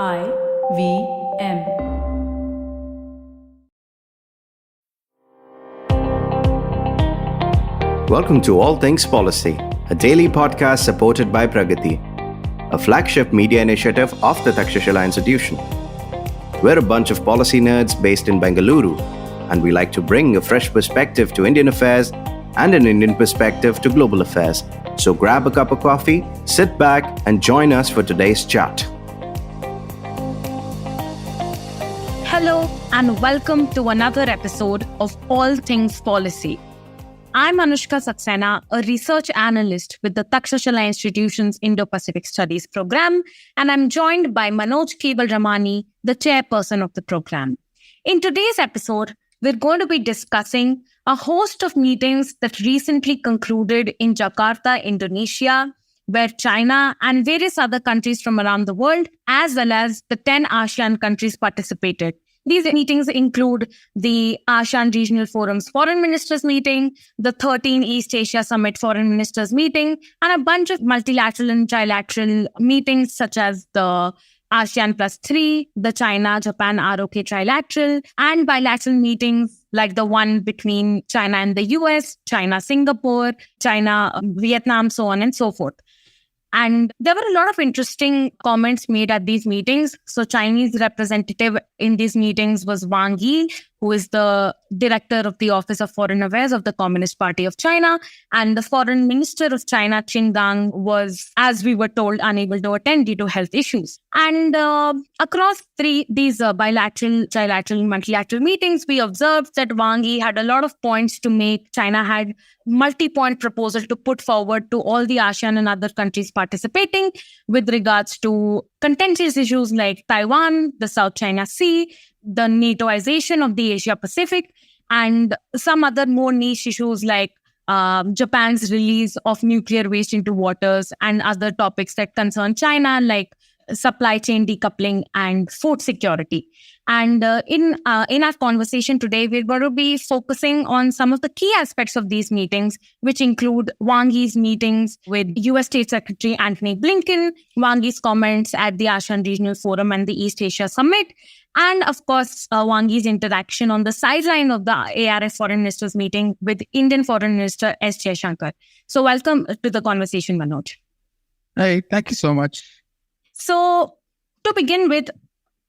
IVM. Welcome to All Things Policy, a daily podcast supported by Pragati, a flagship media initiative of the Takshashila Institution. We're a bunch of policy nerds based in Bengaluru, and we like to bring a fresh perspective to Indian affairs and an Indian perspective to global affairs. So grab a cup of coffee, sit back, and join us for today's chat. Hello and welcome to another episode of All Things Policy. I'm Anushka Saxena, a research analyst with the Takshashila Institution's Indo-Pacific Studies program, and I'm joined by Manoj Kewalramani, the chairperson of the program. In today's episode, we're going to be discussing a host of meetings that recently concluded in Jakarta, Indonesia, where China and various other countries from around the world, as well as the 10 ASEAN countries participated. These meetings include the ASEAN Regional Forum's Foreign Ministers meeting, the 13 East Asia Summit Foreign Ministers meeting, and a bunch of multilateral and trilateral meetings such as the ASEAN Plus 3, the China-Japan ROK trilateral, and bilateral meetings like the one between China and the US, China-Singapore, China-Vietnam, so on and so forth. And there were a lot of interesting comments made at these meetings. So Chinese representative in these meetings was Wang Yi, who is the director of the Office of Foreign Affairs of the Communist Party of China. And the foreign minister of China, Qin Gang, was, as we were told, unable to attend due to health issues. And across these bilateral, trilateral, multilateral meetings, we observed that Wang Yi had a lot of points to make. China had multi-point proposal to put forward to all the ASEAN and other countries participating with regards to contentious issues like Taiwan, the South China Sea, the NATOization of the Asia Pacific, and some other more niche issues like Japan's release of nuclear waste into waters and other topics that concern China, like supply chain decoupling and food security. And in our conversation today, we're going to be focusing on some of the key aspects of these meetings, which include Wang Yi's meetings with US State Secretary Antony Blinken, Wang Yi's comments at the ASEAN Regional Forum and the East Asia Summit, and of course, Wang Yi's interaction on the sideline of the ARF Foreign Ministers meeting with Indian Foreign Minister S. Jaishankar. So welcome to the conversation, Manoj. Hey, thank you so much. So to begin with,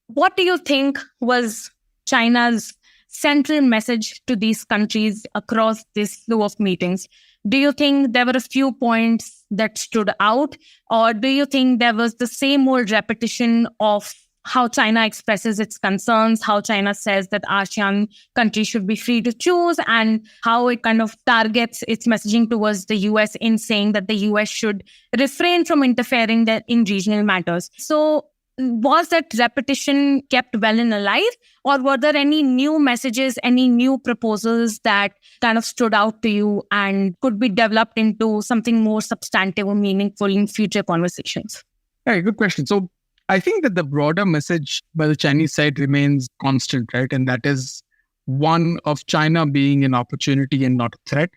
what do you think was China's central message to these countries across this slew of meetings? Do you think there were a few points that stood out, or do you think there was the same old repetition of how China expresses its concerns, how China says that ASEAN countries should be free to choose, and how it kind of targets its messaging towards the US in saying that the US should refrain from interfering in regional matters? So was that repetition kept well and alive, or were there any new messages, any new proposals that kind of stood out to you and could be developed into something more substantive or meaningful in future conversations? Hey, good question. So I think that the broader message by the Chinese side remains constant, right? And that is one of China being an opportunity and not a threat,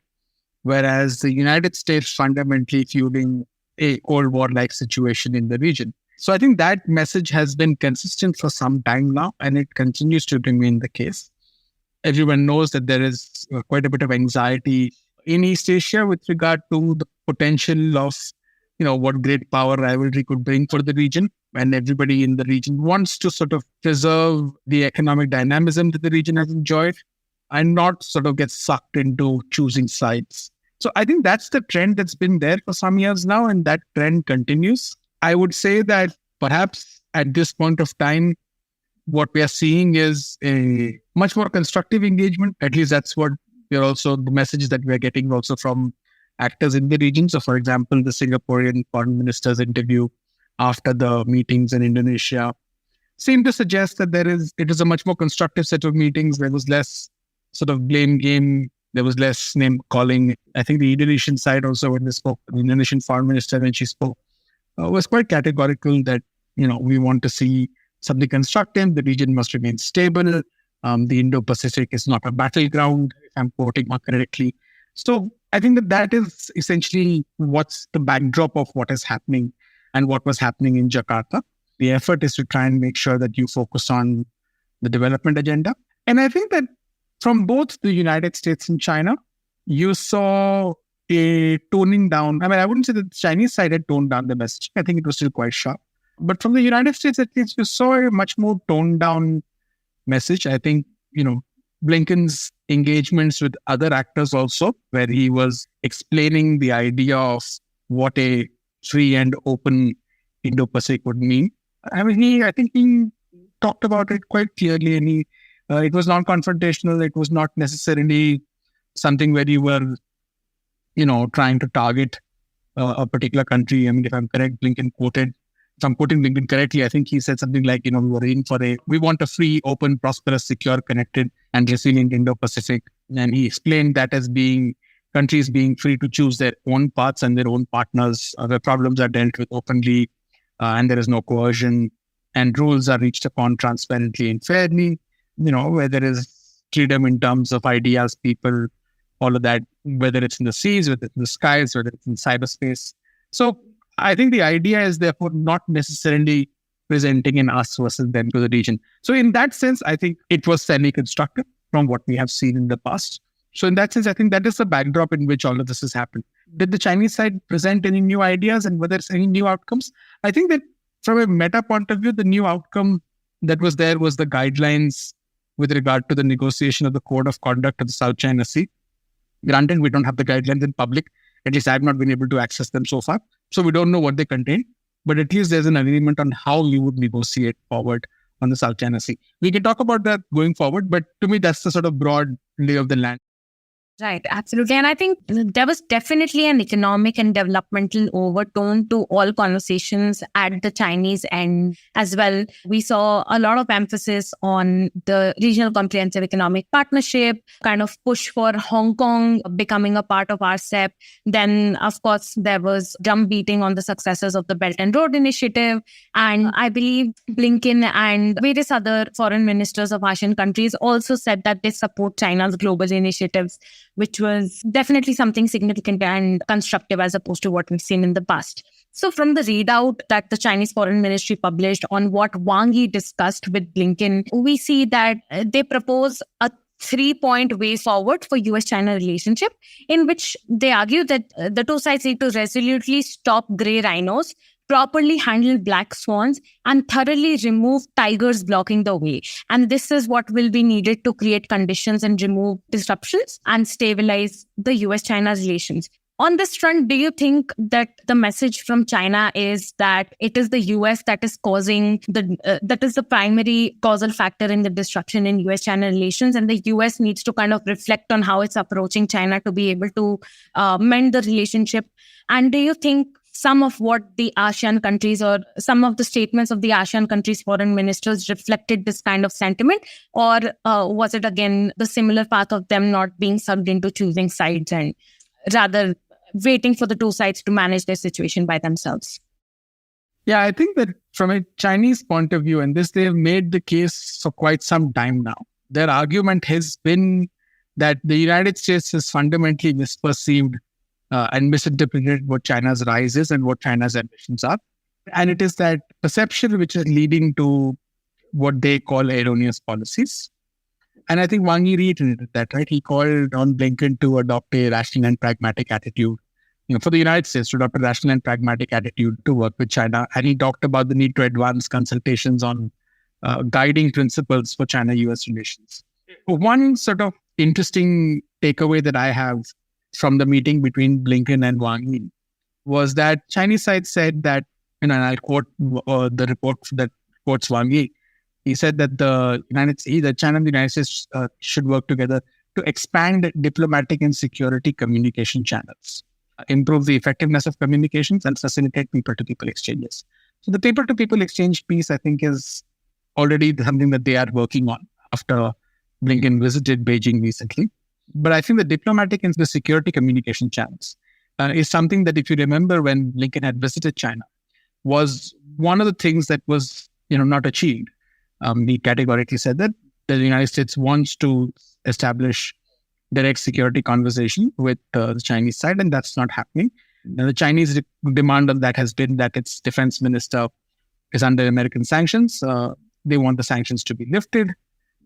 whereas the United States fundamentally fueling a Cold War-like situation in the region. So I think that message has been consistent for some time now, and it continues to remain the case. Everyone knows that there is quite a bit of anxiety in East Asia with regard to the potential of, what great power rivalry could bring for the region. And everybody in the region wants to sort of preserve the economic dynamism that the region has enjoyed and not sort of get sucked into choosing sides. So I think that's the trend that's been there for some years now, and that trend continues. I would say that perhaps at this point of time, what we are seeing is a much more constructive engagement. At least that's what the message that we are getting also from actors in the region. So for example, the Singaporean foreign minister's interview after the meetings in Indonesia seemed to suggest that it is a much more constructive set of meetings. There was less sort of blame game. There was less name calling. I think the Indonesian side also, when they spoke, the Indonesian foreign minister, when she spoke, was quite categorical that, we want to see something constructive. The region must remain stable. The Indo-Pacific is not a battleground, if I'm quoting her correctly. So I think that is essentially what's the backdrop of what is happening and what was happening in Jakarta. The effort is to try and make sure that you focus on the development agenda. And I think that from both the United States and China, you saw a toning down. I mean, I wouldn't say that the Chinese side had toned down the message. I think it was still quite sharp. But from the United States, at least, you saw a much more toned down message. I think, Blinken's engagements with other actors also, where he was explaining the idea of what a free and open Indo-Pacific would mean. I mean, I think he talked about it quite clearly, and it was non-confrontational. It was not necessarily something where you were, trying to target a particular country. I mean, if I'm correct, if I'm quoting Blinken correctly, I think he said something like, we want a free, open, prosperous, secure, connected, and resilient Indo-Pacific. And he explained that as being countries being free to choose their own paths and their own partners, where problems are dealt with openly, and there is no coercion, and rules are reached upon transparently and fairly, where there is freedom in terms of ideas, people, all of that, whether it's in the seas, whether it's in the skies, whether it's in cyberspace. So I think the idea is therefore not necessarily presenting an us versus them to the region. So in that sense, I think it was semi-constructive from what we have seen in the past. So in that sense, I think that is the backdrop in which all of this has happened. Did the Chinese side present any new ideas and whether it's any new outcomes? I think that from a meta point of view, the new outcome that was there was the guidelines with regard to the negotiation of the Code of Conduct of the South China Sea. Granted, we don't have the guidelines in public. At least I've not been able to access them so far. So we don't know what they contain. But at least there's an agreement on how you would negotiate forward on the South China Sea. We can talk about that going forward. But to me, that's the sort of broad lay of the land. Right, absolutely. And I think there was definitely an economic and developmental overtone to all conversations at the Chinese end as well. We saw a lot of emphasis on the regional comprehensive economic partnership, kind of push for Hong Kong becoming a part of RCEP. Then, of course, there was drum beating on the successes of the Belt and Road Initiative. And I believe Blinken and various other foreign ministers of ASEAN countries also said that they support China's global initiatives, which was definitely something significant and constructive as opposed to what we've seen in the past. So from the readout that the Chinese Foreign Ministry published on what Wang Yi discussed with Blinken, we see that they propose a 3-point way forward for US-China relationship, in which they argue that the two sides need to resolutely stop grey rhinos, properly handle black swans, and thoroughly remove tigers blocking the way. And this is what will be needed to create conditions and remove disruptions and stabilize the US-China relations. On this front, do you think that the message from China is that it is the US that is causing that is the primary causal factor in the disruption in US-China relations, and the US needs to kind of reflect on how it's approaching China to be able to mend the relationship? And do you think some of what the ASEAN countries or some of the statements of the ASEAN countries' foreign ministers reflected this kind of sentiment? Or was it again the similar path of them not being sucked into choosing sides and rather waiting for the two sides to manage their situation by themselves? Yeah, I think that from a Chinese point of view, and this they have made the case for quite some time now, their argument has been that the United States has fundamentally misperceived and misinterpreted what China's rise is and what China's ambitions are. And it is that perception which is leading to what they call erroneous policies. And I think Wang Yi reiterated that, right? He called on Blinken to adopt a rational and pragmatic attitude, for the United States to adopt a rational and pragmatic attitude to work with China. And he talked about the need to advance consultations on guiding principles for China-US relations. One sort of interesting takeaway that I have from the meeting between Blinken and Wang Yi was that Chinese side said that, and I'll quote the report that quotes Wang Yi. He said that China and the United States should work together to expand diplomatic and security communication channels, improve the effectiveness of communications, and facilitate people-to-people exchanges. So the people-to-people exchange piece, I think, is already something that they are working on after Blinken visited Beijing recently. But I think the diplomatic and the security communication channels is something that, if you remember, when Blinken had visited China, was one of the things that was, not achieved. He categorically said that the United States wants to establish direct security conversation with the Chinese side, and that's not happening. Now, the Chinese demand on that has been that its defense minister is under American sanctions. They want the sanctions to be lifted.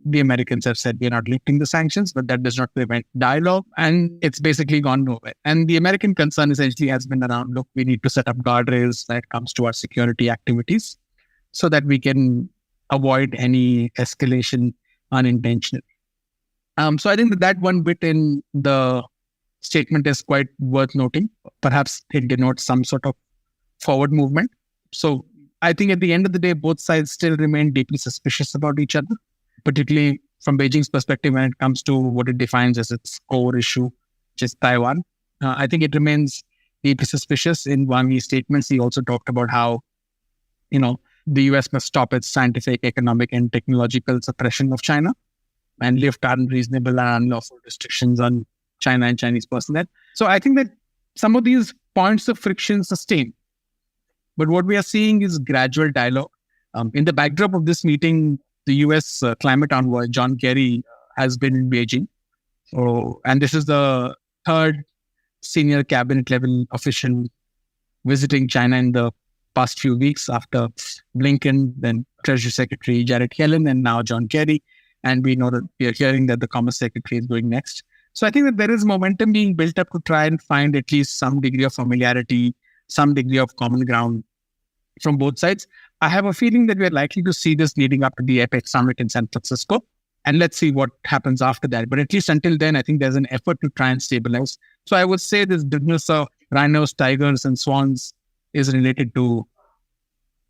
The Americans have said we're not lifting the sanctions, but that does not prevent dialogue. And it's basically gone nowhere. And the American concern essentially has been around, look, we need to set up guardrails when it comes to our security activities so that we can avoid any escalation unintentionally. So I think that one bit in the statement is quite worth noting. Perhaps it denotes some sort of forward movement. So I think at the end of the day, both sides still remain deeply suspicious about each other, particularly from Beijing's perspective when it comes to what it defines as its core issue, which is Taiwan. I think it remains deeply suspicious. In one of his statements, he also talked about how, the US must stop its scientific, economic, and technological suppression of China and lift unreasonable and unlawful restrictions on China and Chinese personnel. So I think that some of these points of friction sustain. But what we are seeing is gradual dialogue. In the backdrop of this meeting, the US climate envoy, John Kerry, has been in Beijing. And this is the third senior cabinet level official visiting China in the past few weeks after Blinken, then Treasury Secretary Janet Yellen, and now John Kerry. And we know that we are hearing that the Commerce Secretary is going next. So I think that there is momentum being built up to try and find at least some degree of familiarity, some degree of common ground from both sides. I have a feeling that we're likely to see this leading up to the APEC summit in San Francisco. And let's see what happens after that. But at least until then, I think there's an effort to try and stabilize. So I would say this business of rhinos, tigers, and swans is related to,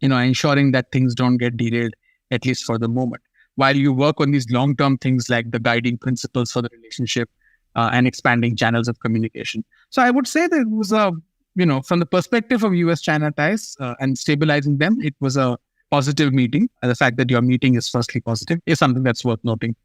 ensuring that things don't get derailed, at least for the moment, while you work on these long-term things like the guiding principles for the relationship and expanding channels of communication. So I would say that it was from the perspective of US-China ties and stabilizing them, it was a positive meeting. And the fact that your meeting is firstly positive is something that's worth noting.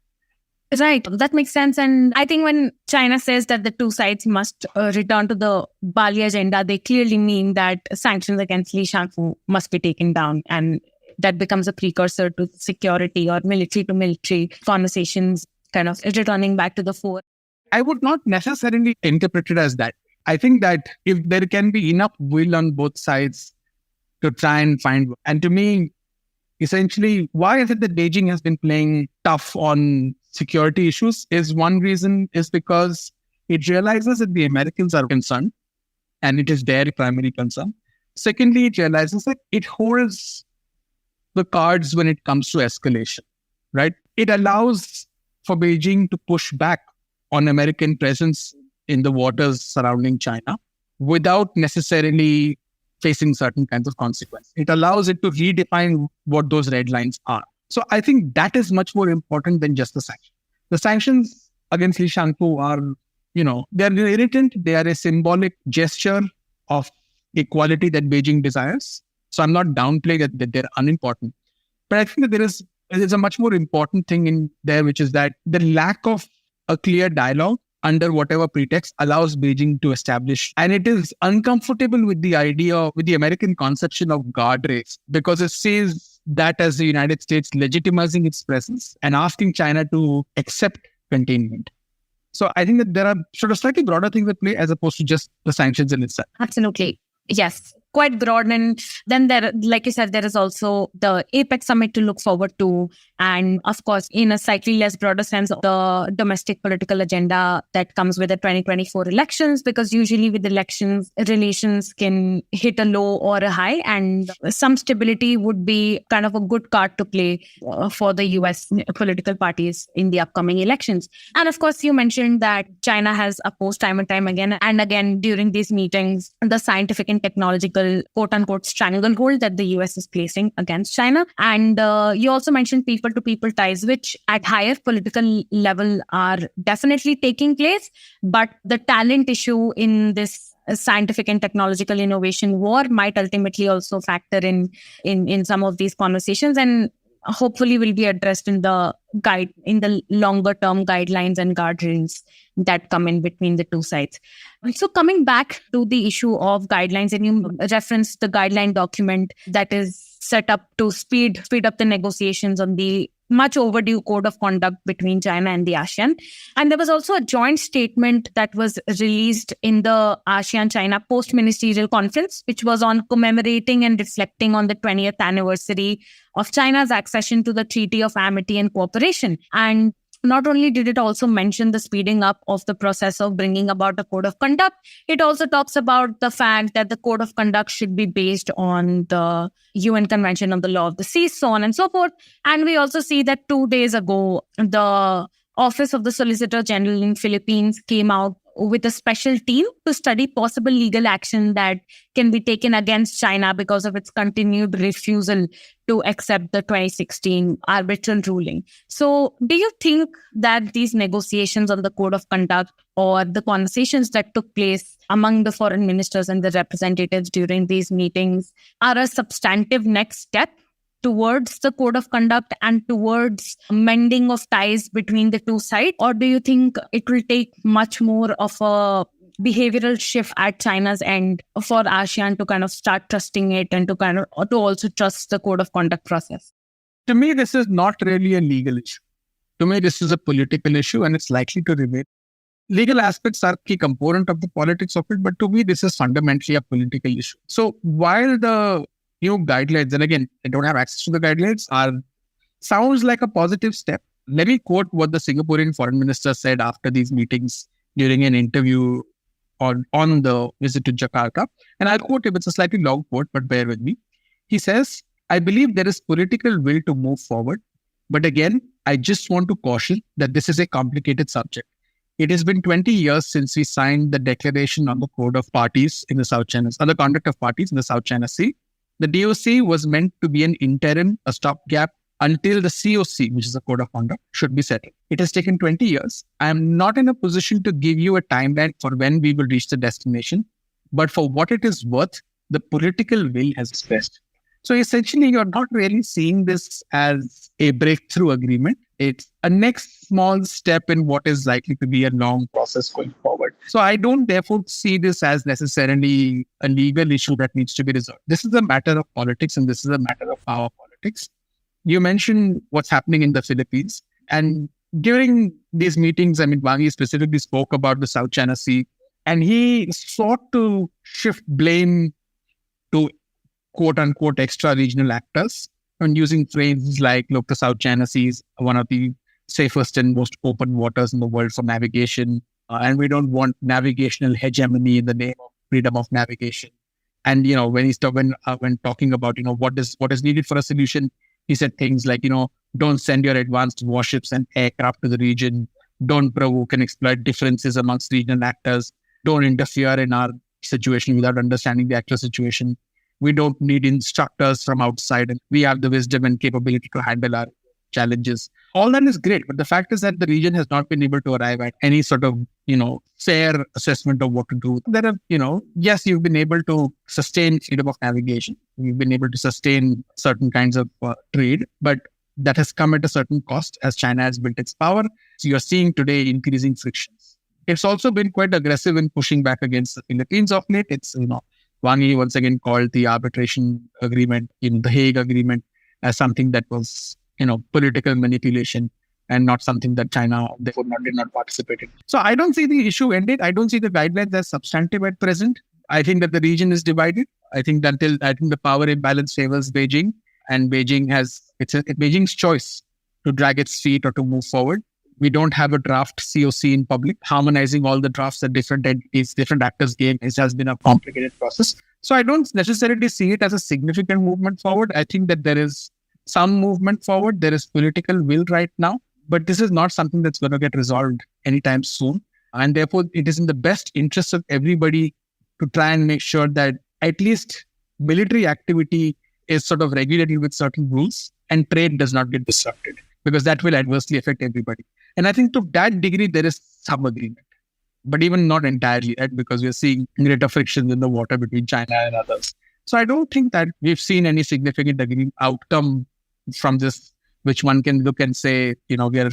Right. That makes sense. And I think when China says that the two sides must return to the Bali agenda, they clearly mean that sanctions against Li Shangfu must be taken down. And that becomes a precursor to security or military to military conversations kind of returning back to the fore. I would not necessarily interpret it as that. I think that if there can be enough will on both sides to try and find, and to me, essentially, why is it that Beijing has been playing tough on security issues is one reason is because it realizes that the Americans are concerned and it is their primary concern. Secondly, it realizes that it holds the cards when it comes to escalation, right? It allows for Beijing to push back on American presence in the waters surrounding China without necessarily facing certain kinds of consequences. It allows it to redefine what those red lines are. So I think that is much more important than just the sanctions. The sanctions against Li Shangfu are, they're irritant. They are a symbolic gesture of equality that Beijing desires. So I'm not downplaying that they're unimportant. But I think that there's a much more important thing in there, which is that the lack of a clear dialogue under whatever pretext allows Beijing to establish. And it is uncomfortable with the idea, with the American conception of guardrails, because it sees that as the United States legitimizing its presence and asking China to accept containment. So I think that there are sort of slightly broader things at play as opposed to just the sanctions in itself. Absolutely. Yes, quite broad. And then there, like you said, there is also the APEC summit to look forward to. And of course, in a slightly less broader sense, the domestic political agenda that comes with the 2024 elections, because usually with elections, relations can hit a low or a high, and some stability would be kind of a good card to play for the US political parties in the upcoming elections. And of course, you mentioned that China has opposed time and time again and again during these meetings, the scientific and technological quote-unquote stranglehold that the US is placing against China. And you also mentioned people-to-people ties, which at higher political level are definitely taking place. But the talent issue in this scientific and technological innovation war might ultimately also factor in some of these conversations, and hopefully will be addressed in the longer term guidelines and guardrails that come in between the two sides. So coming back to the issue of guidelines, and you referenced the guideline document that is set up to speed up the negotiations on the much overdue code of conduct between China and the ASEAN. And there was also a joint statement that was released in the ASEAN-China post-ministerial conference, which was on commemorating and reflecting on the 20th anniversary of China's accession to the Treaty of Amity and Cooperation. And not only did it also mention the speeding up of the process of bringing about a code of conduct, it also talks about the fact that the code of conduct should be based on the UN Convention on the Law of the Sea, so on and so forth. And we also see that 2 days ago, the Office of the Solicitor General in Philippines came out with a special team to study possible legal action that can be taken against China because of its continued refusal to accept the 2016 arbitral ruling. So do you think that these negotiations on the code of conduct or the conversations that took place among the foreign ministers and the representatives during these meetings are a substantive next step towards the code of conduct and towards mending of ties between the two sides? Or do you think it will take much more of a behavioral shift at China's end for ASEAN to kind of start trusting it and to also trust the code of conduct process? To me, this is not really a legal issue. To me, this is a political issue, and it's likely to remain. Legal aspects are a key component of the politics of it, but to me, this is fundamentally a political issue. So while the new guidelines, and again, I don't have access to the guidelines, sounds like a positive step. Let me quote what the Singaporean foreign minister said after these meetings during an interview on the visit to Jakarta. And I'll quote him. It's a slightly long quote, but bear with me. He says, "I believe there is political will to move forward. But again, I just want to caution that this is a complicated subject. It has been 20 years since we signed the declaration on the code of parties in the South China, on the conduct of parties in the South China Sea. The DOC was meant to be an interim, a stopgap until the COC, which is a code of conduct, should be settled. It has taken 20 years. I am not in a position to give you a timeline for when we will reach the destination, but for what it is worth, the political will has expressed." So essentially, you're not really seeing this as a breakthrough agreement. It's a next small step in what is likely to be a long process going forward. So I don't therefore see this as necessarily a legal issue that needs to be resolved. This is a matter of politics, and this is a matter of power politics. You mentioned what's happening in the Philippines. And during these meetings, Wang Yi specifically spoke about the South China Sea, and he sought to shift blame to quote-unquote extra-regional actors, and using phrases like, look, the South China Sea is one of the safest and most open waters in the world for navigation, and we don't want navigational hegemony in the name of freedom of navigation. And, when talking about, what is needed for a solution, he said things like, don't send your advanced warships and aircraft to the region, don't provoke and exploit differences amongst regional actors, don't interfere in our situation without understanding the actual situation. We don't need instructors from outside, and we have the wisdom and capability to handle our challenges. All that is great, but the fact is that the region has not been able to arrive at any sort of, fair assessment of what to do. There are, yes, you've been able to sustain freedom of navigation. You've been able to sustain certain kinds of trade, but that has come at a certain cost as China has built its power. So you're seeing today increasing frictions. It's also been quite aggressive in pushing back against the Philippines of late. It's, Wang Yi once again called the arbitration agreement, the Hague agreement, as something that was, political manipulation and not something that China therefore did not participate in. So I don't see the issue ended. I don't see the guidelines as substantive at present. I think that the region is divided. I think the power imbalance favors Beijing, and it's Beijing's choice to drag its feet or to move forward. We don't have a draft COC in public. Harmonizing all the drafts that different entities, different actors gave has been a complicated process. So I don't necessarily see it as a significant movement forward. I think that there is some movement forward. There is political will right now, but this is not something that's going to get resolved anytime soon. And therefore, it is in the best interest of everybody to try and make sure that at least military activity is sort of regulated with certain rules and trade does not get disrupted, because that will adversely affect everybody. And I think to that degree, there is some agreement, but even not entirely, right? Because we're seeing greater frictions in the water between China and others. So I don't think that we've seen any significant outcome from this, which one can look and say, we are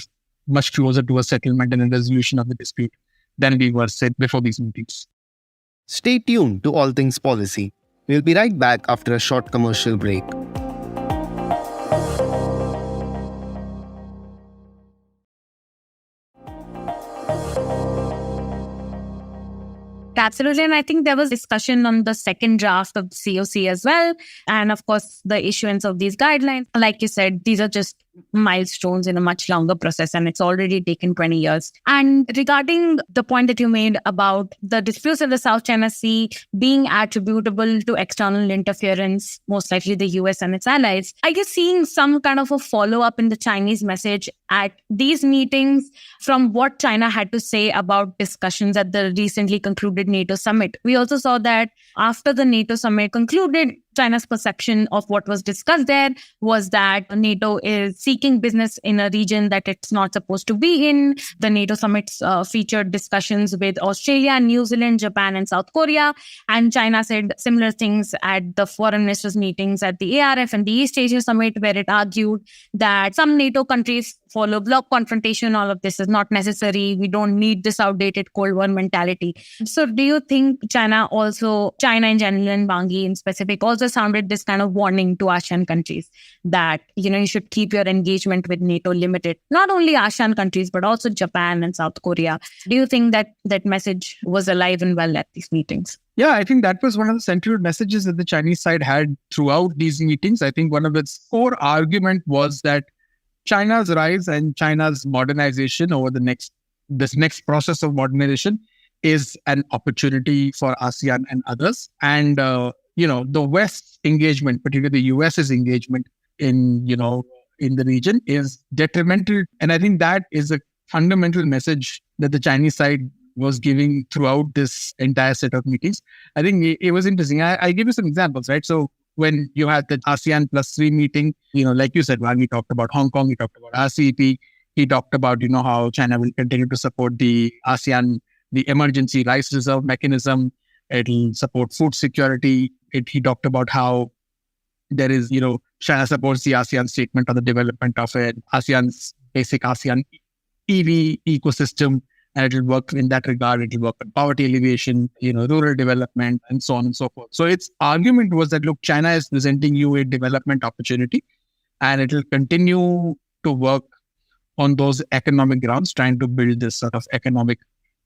much closer to a settlement and a resolution of the dispute than we were said before these meetings. Stay tuned to All Things Policy. We'll be right back after a short commercial break. absolutely. And I think there was discussion on the second draft of the COC as well. And of course, the issuance of these guidelines. Like you said, these are just milestones in a much longer process, and it's already taken 20 years. And regarding the point that you made about the disputes of the South China Sea being attributable to external interference, most likely the US and its allies, I guess seeing some kind of a follow-up in the Chinese message at these meetings from what China had to say about discussions at the recently concluded NATO summit. We also saw that after the NATO summit concluded, China's perception of what was discussed there was that NATO is seeking business in a region that it's not supposed to be in. The NATO summits featured discussions with Australia, New Zealand, Japan, and South Korea. And China said similar things at the foreign ministers' meetings at the ARF and the East Asia Summit, where it argued that some NATO countries follow bloc confrontation. All of this is not necessary. We don't need this outdated Cold War mentality. So do you think China in general and Wang Yi in specific, also sounded this kind of warning to ASEAN countries that, you should keep your engagement with NATO limited, not only ASEAN countries, but also Japan and South Korea? Do you think that that message was alive and well at these meetings? Yeah, I think that was one of the central messages that the Chinese side had throughout these meetings. I think one of its core argument was that China's rise and China's modernization over this next process of modernization is an opportunity for ASEAN and others. And, the West's engagement, particularly the US's engagement in the region, is detrimental. And I think that is a fundamental message that the Chinese side was giving throughout this entire set of meetings. I think it was interesting. I give you some examples, right? So when you had the ASEAN +3 meeting, like you said, Wang Yi talked about Hong Kong, he talked about RCEP, he talked about, how China will continue to support the ASEAN, the emergency rice reserve mechanism. It'll support food security. He talked about how there is, China supports the ASEAN statement on the development of an basic ASEAN EV ecosystem, and it will work in that regard. It will work on poverty alleviation, rural development, and so on and so forth. So its argument was that, look, China is presenting you a development opportunity, and it will continue to work on those economic grounds, trying to build this sort of economic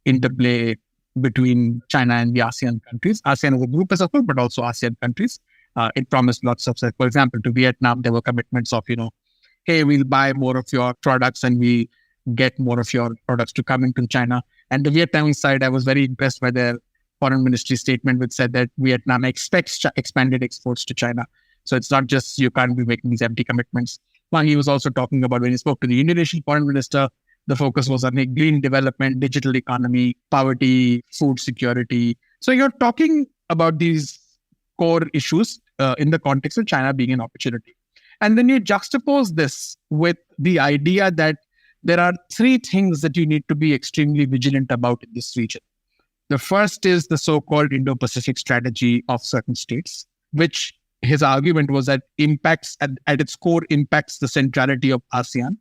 interplay between China and the ASEAN countries. ASEAN as a group as a whole, but also ASEAN countries. It promised lots of, for example, to Vietnam, there were commitments of, hey, we'll buy more of your products and we get more of your products to come into China. And the Vietnamese side, I was very impressed by their foreign ministry statement, which said that Vietnam expects expanded exports to China. So it's not just you can't be making these empty commitments. Wang Yi was also talking about, when he spoke to the Indonesian foreign minister, the focus was on green development, digital economy, poverty, food security. So you're talking about these core issues in the context of China being an opportunity. And then you juxtapose this with the idea that there are three things that you need to be extremely vigilant about in this region. The first is the so-called Indo-Pacific strategy of certain states, which his argument was that impacts at its core impacts the centrality of ASEAN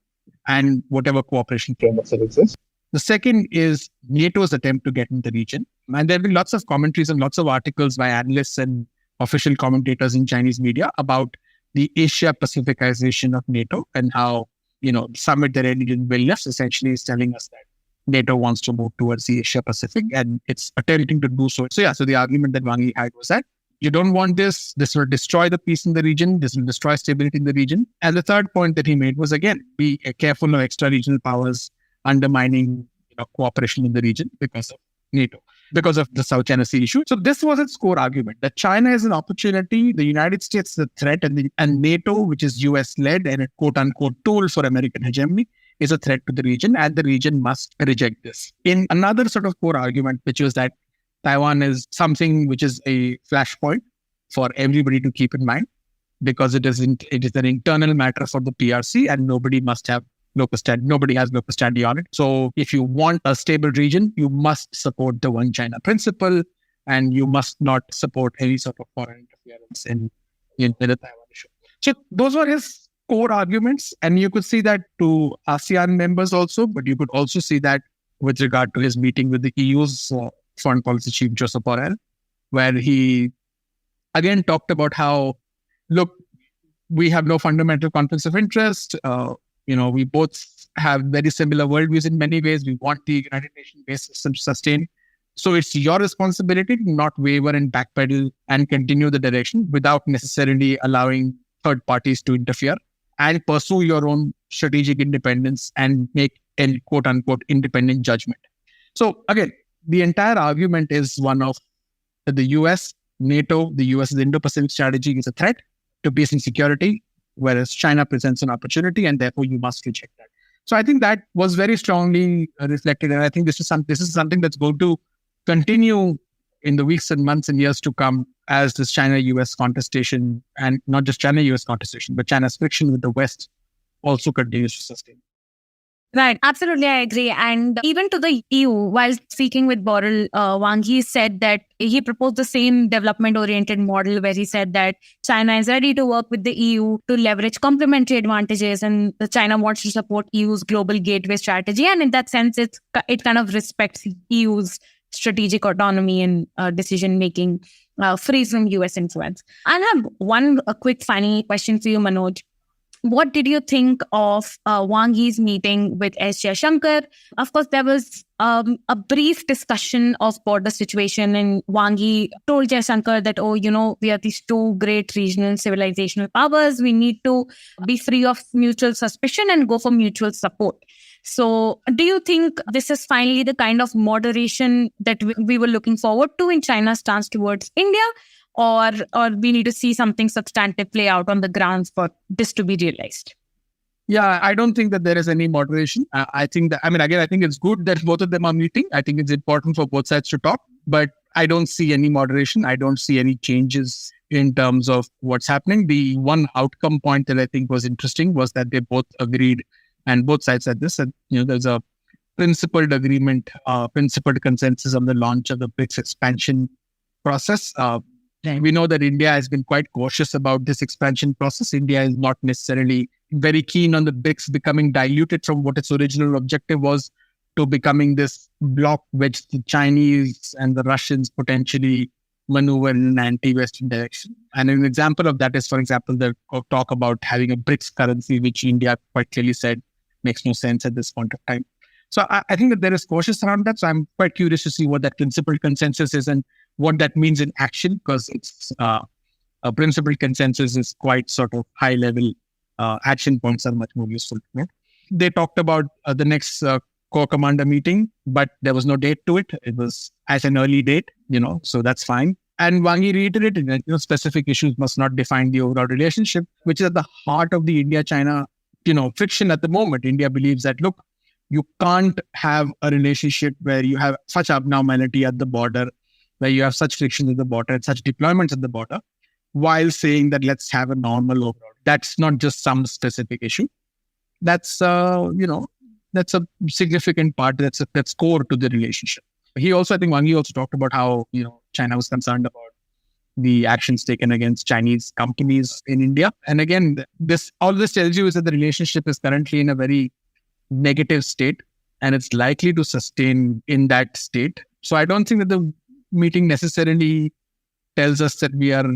and whatever cooperation frameworks that exist. The second is NATO's attempt to get in the region. And there have been lots of commentaries and lots of articles by analysts and official commentators in Chinese media about the Asia Pacificization of NATO and how, the summit that ended in Vilnius essentially is telling us that NATO wants to move towards the Asia Pacific and it's attempting to do so. So the argument that Wang Yi had was that you don't want this. This will destroy the peace in the region. This will destroy stability in the region. And the third point that he made was, again, be careful of extra-regional powers undermining cooperation in the region because of NATO, because of the South China Sea issue. So this was its core argument, that China is an opportunity, the United States is a threat, and NATO, which is US-led and a quote-unquote tool for American hegemony, is a threat to the region, and the region must reject this. In another sort of core argument, which was that Taiwan is something which is a flashpoint for everybody to keep in mind, because it is an internal matter for the PRC and nobody has locus standi on it. So if you want a stable region, you must support the One China principle and you must not support any sort of foreign interference in the Taiwan issue. So those were his core arguments, and you could see that to ASEAN members also, but you could also see that with regard to his meeting with the EU's foreign policy chief, Josep Borrell, where he again talked about how, look, we have no fundamental conflicts of interest. We both have very similar worldviews in many ways. We want the United Nations-based system to sustain. So it's your responsibility to not waver and backpedal and continue the direction without necessarily allowing third parties to interfere, and pursue your own strategic independence and make a quote unquote independent judgment. So again, the entire argument is one of the US, NATO, the US's Indo-Pacific strategy is a threat to peace and security, whereas China presents an opportunity, and therefore you must reject that. So I think that was very strongly reflected, and I think this is something that's going to continue in the weeks and months and years to come as this China-US contestation, and not just China-US contestation, but China's friction with the West also continues to sustain. Right. Absolutely. I agree. And even to the EU, while speaking with Borrell, Wang Yi said that he proposed the same development-oriented model where he said that China is ready to work with the EU to leverage complementary advantages, and China wants to support EU's global gateway strategy. And in that sense, it kind of respects EU's strategic autonomy and decision-making free from US influence. I have one quick final question for you, Manoj. What did you think of Wang Yi's meeting with S. Jaishankar? Of course, there was a brief discussion of border situation, and Wang Yi told Jaishankar that, we are these two great regional civilizational powers. We need to be free of mutual suspicion and go for mutual support. So do you think this is finally the kind of moderation that we were looking forward to in China's stance towards India? Or we need to see something substantive play out on the grounds for this to be realized? Yeah, I don't think that there is any moderation. I think it's good that both of them are meeting. I think it's important for both sides to talk, but I don't see any moderation. I don't see any changes in terms of what's happening. The one outcome point that I think was interesting was that they both agreed, and both sides said this, that there's a principled agreement, principled consensus on the launch of the BRICS expansion process. We know that India has been quite cautious about this expansion process. India is not necessarily very keen on the BRICS becoming diluted from what its original objective was to becoming this bloc which the Chinese and the Russians potentially maneuver in an anti-Western direction. And an example of that is, for example, the talk about having a BRICS currency, which India quite clearly said makes no sense at this point of time. So I think that there is cautious around that. So I'm quite curious to see what that principled consensus is and what that means in action, because it's a principled consensus is quite sort of high level. Action points are much more useful. Right? They talked about the next core commander meeting, but there was no date to it. It was as an early date, so that's fine. And Wang Yi reiterated that specific issues must not define the overall relationship, which is at the heart of the India-China friction at the moment. India believes that, look, you can't have a relationship where you have such abnormality at the border, where you have such friction at the border and such deployments at the border, while saying that let's have a normal overall. That's not just some specific issue. That's that's a significant part. That's core to the relationship. I think Wang Yi also talked about how China was concerned about the actions taken against Chinese companies in India. And again, all this tells you is that the relationship is currently in a very negative state, and it's likely to sustain in that state. So I don't think that the meeting necessarily tells us that we are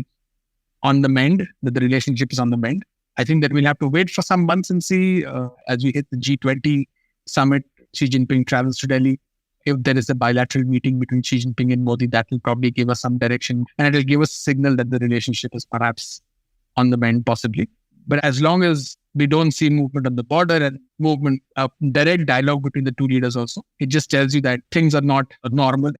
on the mend, that the relationship is on the mend. I think that we'll have to wait for some months and see as we hit the G20 summit, Xi Jinping travels to Delhi. If there is a bilateral meeting between Xi Jinping and Modi, that will probably give us some direction, and it will give us a signal that the relationship is perhaps on the mend, possibly. But as long as we don't see movement on the border and movement, direct dialogue between the two leaders also, it just tells you that things are not normal.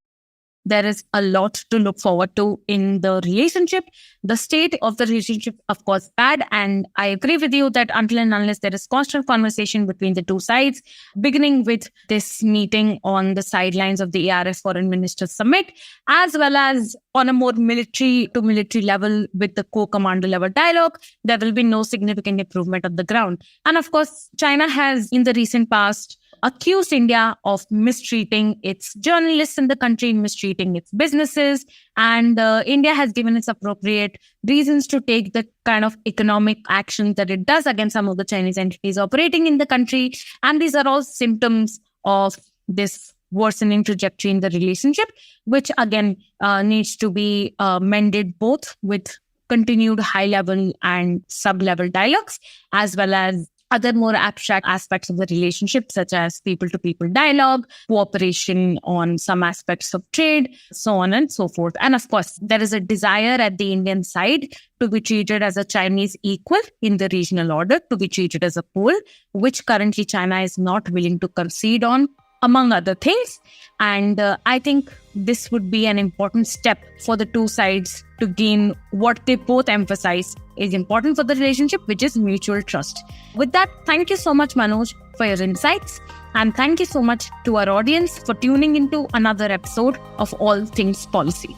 There is a lot to look forward to in the relationship. The state of the relationship, of course, bad. And I agree with you that until and unless there is constant conversation between the two sides, beginning with this meeting on the sidelines of the ARF Foreign Ministers Summit, as well as on a more military to military level with the co-commander level dialogue, there will be no significant improvement on the ground. And of course, China has in the recent past accused India of mistreating its journalists in the country, mistreating its businesses. And India has given its appropriate reasons to take the kind of economic actions that it does against some of the Chinese entities operating in the country. And these are all symptoms of this worsening trajectory in the relationship, which again needs to be mended both with continued high-level and sub-level dialogues, as well as other more abstract aspects of the relationship, such as people-to-people dialogue, cooperation on some aspects of trade, so on and so forth. And of course, there is a desire at the Indian side to be treated as a Chinese equal in the regional order, to be treated as a pole, which currently China is not willing to concede on, among other things. And I think this would be an important step for the two sides to gain what they both emphasize is important for the relationship, which is mutual trust. With that, thank you so much, Manoj, for your insights. And thank you so much to our audience for tuning into another episode of All Things Policy.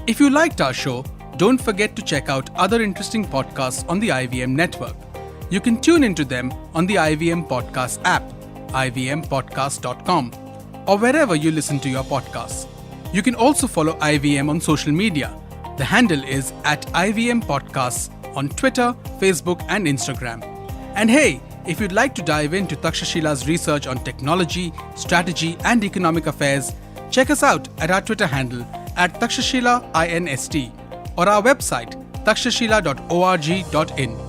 If you liked our show, don't forget to check out other interesting podcasts on the IVM network. You can tune into them on the IVM Podcast app, ivmpodcast.com, or wherever you listen to your podcasts. You can also follow IVM on social media. The handle is @IVM Podcasts on Twitter, Facebook, and Instagram. And hey, if you'd like to dive into Takshashila's research on technology, strategy, and economic affairs, check us out at our Twitter handle @TakshashilaINST or our website takshashila.org.in.